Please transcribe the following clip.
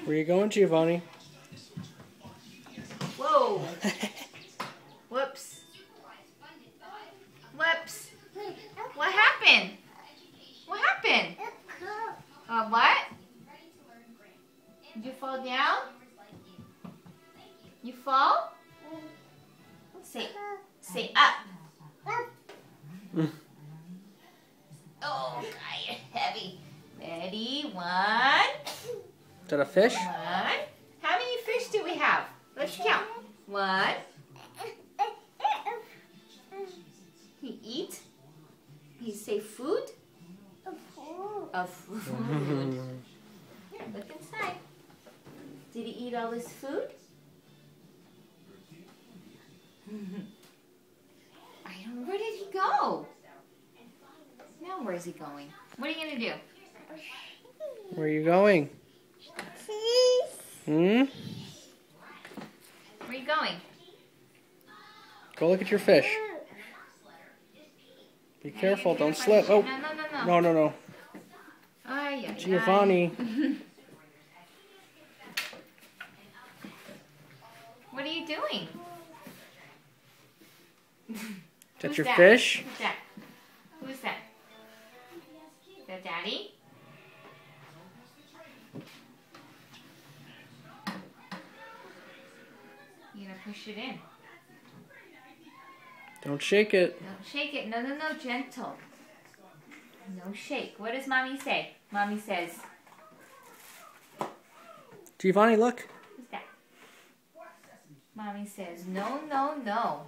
Where you going, Giovanni? Whoa. Whoops. Whoops. What happened? What happened? What? Did you fall down? You fall? Say up. Oh, God, you're heavy. Ready? 1. Is that a fish? 1. How many fish do we have? Let's count. 1. He eat? He say food? Of food. Look inside. Did he eat all his food? Where did he go? Now where is he going? What are you going to do? Where are you going? Hmm? Where are you going? Go look at your fish. Be careful, don't slip. Oh, no. Ay, Giovanni. What are you doing? Is that your fish? Who's that? Who's that? Is that Daddy? You're gonna push it in. Don't shake it. Don't shake it. No, gentle. No shake. What does Mommy say? Mommy says, Giovanni, look. who's that? Mommy says, no. No.